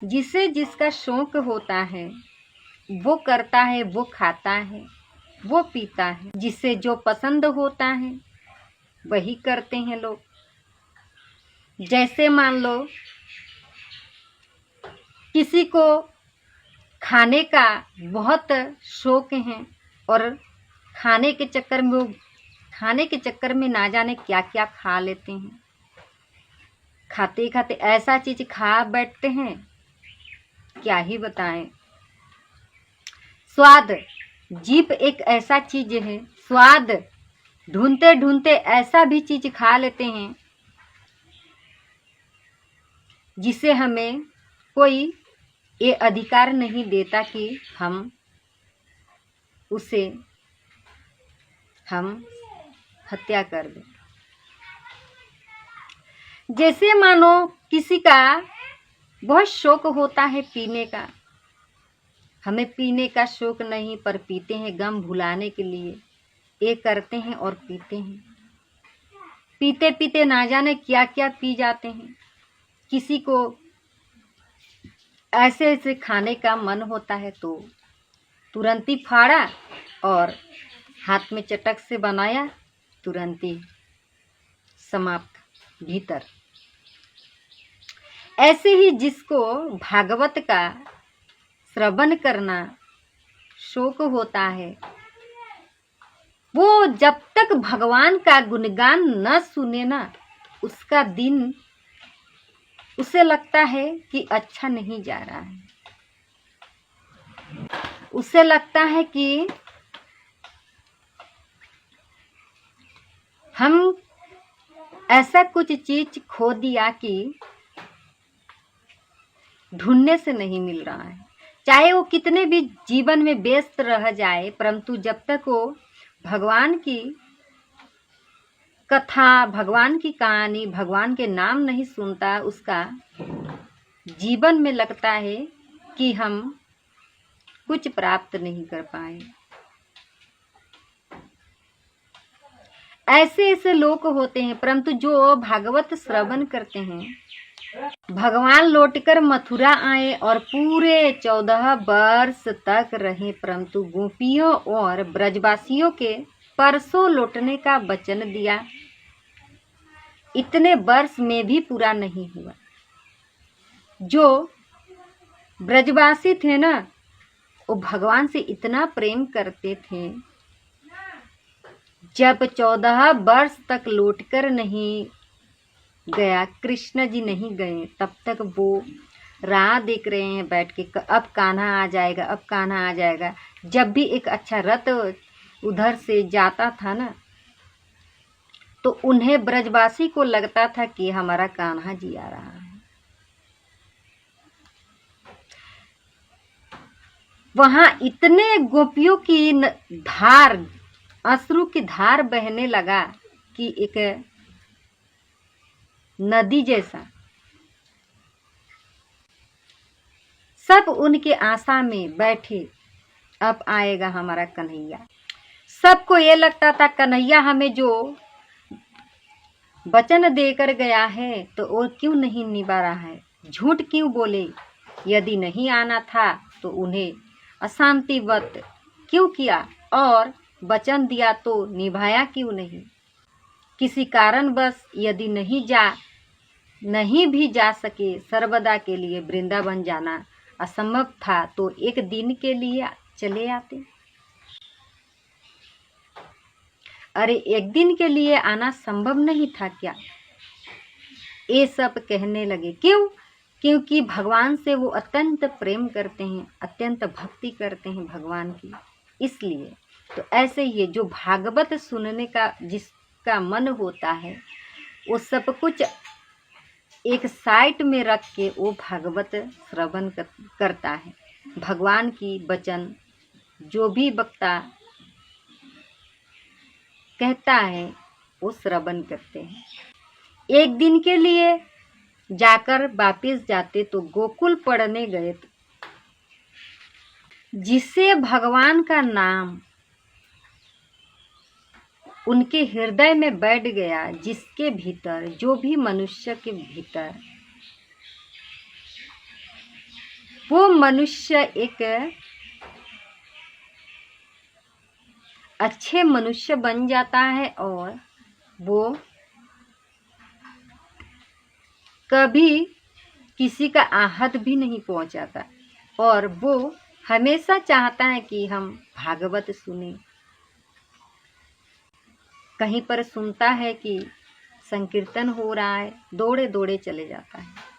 जिसे जिसका शौक होता है वो करता है, वो खाता है, वो पीता है। जिसे जो पसंद होता है वही करते हैं लोग। जैसे मान लो किसी को खाने का बहुत शौक है और खाने के चक्कर में ना जाने क्या क्या खा लेते हैं। खाते खाते ऐसा चीज खा बैठते हैं, क्या ही बताएं। स्वाद, जीभ एक ऐसा चीज है, स्वाद ढूंढते ढूंढते ऐसा भी चीज खा लेते हैं जिसे हमें कोई ये अधिकार नहीं देता कि उसे हम हत्या कर दें। जैसे मानो किसी का बहुत शौक होता है पीने का, हमें पीने का शौक नहीं पर पीते हैं गम भुलाने के लिए। ये करते हैं और पीते हैं, पीते पीते ना जाने क्या क्या पी जाते हैं। किसी को ऐसे ऐसे खाने का मन होता है तो तुरंत ही फाड़ा और हाथ में चटक से बनाया, तुरंत ही समाप्त भीतर। ऐसे ही जिसको भागवत का श्रवण करना शौक होता है वो जब तक भगवान का गुणगान न सुने ना, उसका दिन उसे लगता है कि अच्छा नहीं जा रहा है। उसे लगता है कि हम ऐसा कुछ चीज खो दिया कि ढूंढने से नहीं मिल रहा है। चाहे वो कितने भी जीवन में व्यस्त रह जाए, परंतु जब तक वो भगवान की कथा, भगवान की कहानी, भगवान के नाम नहीं सुनता, उसका जीवन में लगता है कि हम कुछ प्राप्त नहीं कर पाए। ऐसे ऐसे लोग होते हैं, परंतु जो भागवत श्रवण करते हैं, भगवान लौटकर मथुरा आए और पूरे 14 वर्ष तक रहे, परंतु गोपियों और ब्रजवासियों के परसों लौटने का वचन दिया। इतने वर्ष में भी पूरा नहीं हुआ। जो ब्रजवासी थे ना, वो भगवान से इतना प्रेम करते थे, जब 14 वर्ष तक लौटकर नहीं गया, कृष्ण जी नहीं गए, तब तक वो राह देख रहे हैं बैठ के, अब कान्हा आ जाएगा, अब कान्हा आ जाएगा। जब भी एक अच्छा रथ उधर से जाता था ना, तो उन्हें ब्रजवासी को लगता था कि हमारा कान्हा जी आ रहा है। वहां इतने गोपियों की धार, अश्रु की धार बहने लगा कि एक नदी जैसा। सब उनके आशा में बैठे, अब आएगा हमारा कन्हैया। सबको ये लगता था कन्हैया हमें जो वचन देकर गया है तो वो क्यों नहीं निभा रहा है, झूठ क्यों बोले। यदि नहीं आना था तो उन्हें अशांतिवत क्यों किया, और वचन दिया तो निभाया क्यों नहीं। किसी कारणवश यदि नहीं भी जा सके, सर्वदा के लिए वृंदावन जाना असंभव था, तो एक दिन के लिए चले आते। अरे एक दिन के लिए आना संभव नहीं था क्या? ये सब कहने लगे। क्यों? क्योंकि भगवान से वो अत्यंत प्रेम करते हैं, अत्यंत भक्ति करते हैं भगवान की, इसलिए। तो ऐसे ही जो भागवत सुनने का जिसका मन होता है, वो सब कुछ एक साइड में रख के वो भागवत श्रवण करता है। भगवान की वचन जो भी वक्ता कहता है वो श्रवण करते हैं। एक दिन के लिए जाकर वापिस जाते तो गोकुल पढ़ने गए, जिससे भगवान का नाम उनके हृदय में बैठ गया, जिसके भीतर, जो भी मनुष्य के भीतर वो मनुष्य एक अच्छे मनुष्य बन जाता है और वो कभी किसी का आहत भी नहीं पहुंचाता और वो हमेशा चाहता है कि हम भागवत सुने। कहीं पर सुनता है कि संकीर्तन हो रहा है, दौड़े दौड़े चले जाता है।